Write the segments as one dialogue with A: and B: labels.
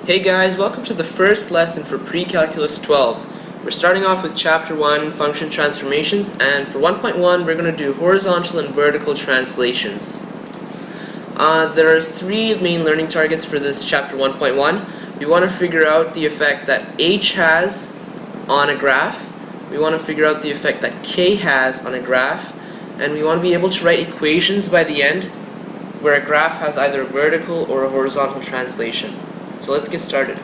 A: Hey guys, welcome to the first lesson for Pre-Calculus 12. We're starting off with Chapter 1, Function Transformations, and for 1.1 we're going to do horizontal and vertical translations. There are three main learning targets for this Chapter 1.1. We want to figure out the effect that H has on a graph, we want to figure out the effect that K has on a graph, and we want to be able to write equations by the end where a graph has either a vertical or a horizontal translation. So let's get started.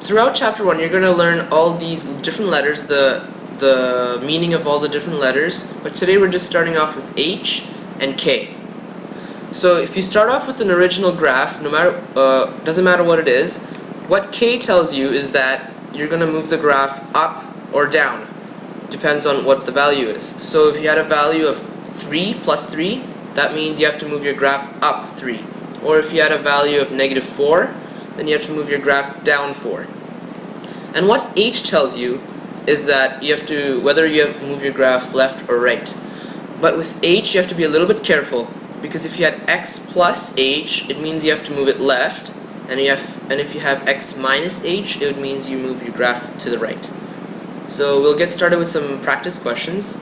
A: Throughout Chapter 1 you're going to learn all these different letters, the meaning of all the different letters, but today we're just starting off with H and K. So if you start off with an original graph, doesn't matter what it is, what K tells you is that you're going to move the graph up or down. Depends on what the value is. So if you had a value of 3 plus 3, that means you have to move your graph up 3. Or if you had a value of -4, then you have to move your graph down 4. And what H tells you is that you have to, whether you move your graph left or right. But with H you have to be a little bit careful, because if you had x plus H, it means you have to move it left, and if you have x minus H, it means you move your graph to the right. So we'll get started with some practice questions.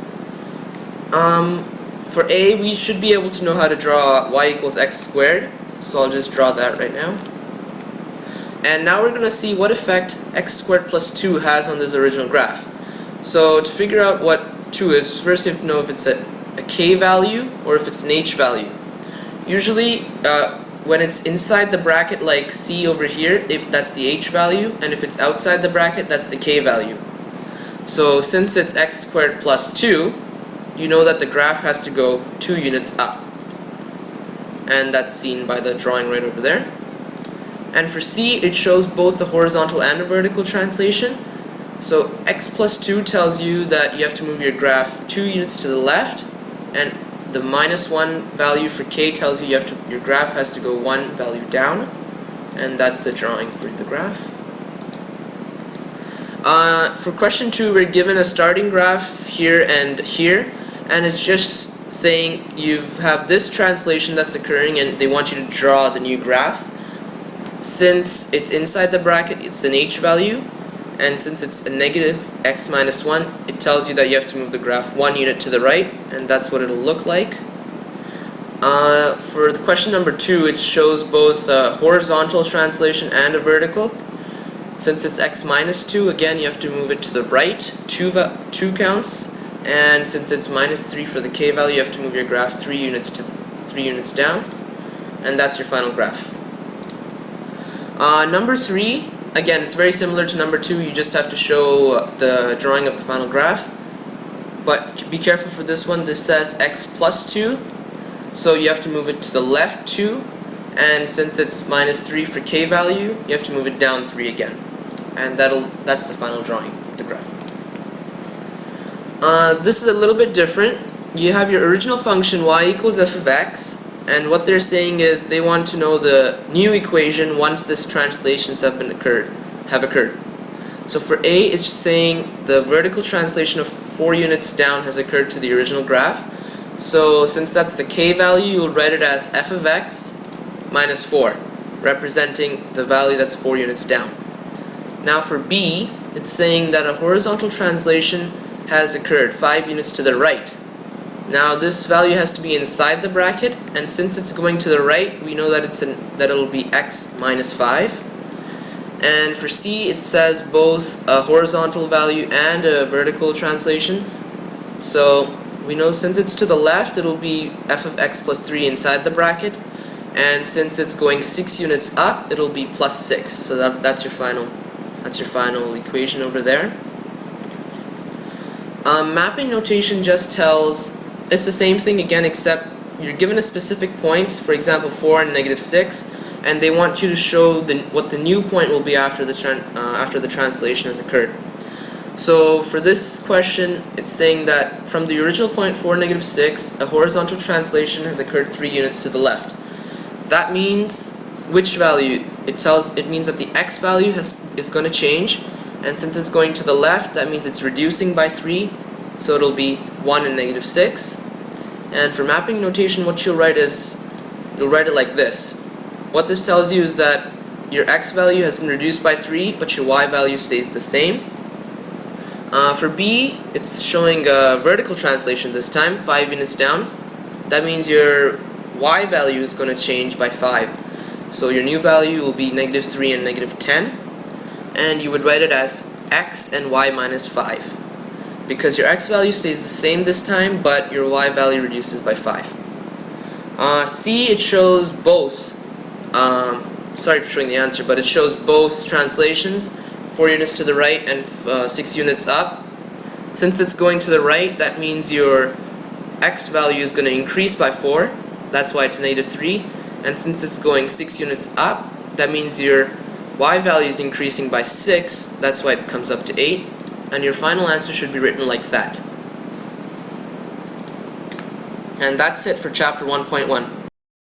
A: For A, we should be able to know how to draw y equals x squared. So I'll just draw that right now. And now we're going to see what effect x squared plus 2 has on this original graph. So to figure out what 2 is, first you have to know if it's a k value or if it's an h value. Usually when it's inside the bracket like C over here, that's the h value, and if it's outside the bracket, that's the k value. So since it's x squared plus 2, you know that the graph has to go 2 units up. And that's seen by the drawing right over there. And for C, it shows both the horizontal and a vertical translation. So x plus 2 tells you that you have to move your graph 2 units to the left, and the -1 value for K tells you your graph has to go 1 value down, and that's the drawing for the graph. For question 2, we're given a starting graph here, and it's just saying you have this translation that's occurring and they want you to draw the new graph. Since it's inside the bracket, it's an h value, and since it's a negative x minus 1, it tells you that you have to move the graph 1 unit to the right, and that's what it'll look like. For the question number 2, it shows both a horizontal translation and a vertical. Since it's x minus 2, again you have to move it to the right, 2 counts. And since it's -3 for the k value, you have to move your graph 3 units down, and that's your final graph. Number 3, again, it's very similar to number 2. You just have to show the drawing of the final graph, but be careful for this one. This says x plus 2, so you have to move it to the left 2, and since it's -3 for k value, you have to move it down 3 again, and that's the final drawing of the graph. This is a little bit different. You have your original function y equals f of x, and what they're saying is they want to know the new equation once this translations have occurred. So for A, it's saying the vertical translation of 4 units down has occurred to the original graph. So since that's the k value, you'll write it as f of x minus 4, representing the value that's 4 units down. Now for B, it's saying that a horizontal translation has occurred 5 units to the right. Now this value has to be inside the bracket, and since it's going to the right, we know that it'll be x minus 5. And for C, it says both a horizontal value and a vertical translation. So we know since it's to the left, it'll be f of x plus 3 inside the bracket, and since it's going 6 units up, it'll be plus 6. So that's your final equation over there. Mapping notation just tells, it's the same thing again, except you're given a specific point, for example 4 and -6, and they want you to show what the new point will be after the translation has occurred. So for this question, it's saying that from the original point 4, -6, a horizontal translation has occurred 3 units to the left. That means which value? It means that the x value is going to change. And since it's going to the left, that means it's reducing by 3, so it'll be 1 and -6. And for mapping notation, what you'll write it like this. What this tells you is that your x value has been reduced by 3, but your y value stays the same. For B, it's showing a vertical translation this time, 5 units down. That means your y value is going to change by 5. So your new value will be -3 and -10. And you would write it as x and y minus 5. Because your x value stays the same this time, but your y value reduces by 5. C, it shows both. Sorry for showing the answer, but it shows both translations, 4 units to the right and 6 units up. Since it's going to the right, that means your x value is going to increase by 4. That's why it's -3. And since it's going 6 units up, that means your y value is increasing by 6. That's why it comes up to 8. And your final answer should be written like that. And that's it for chapter 1.1.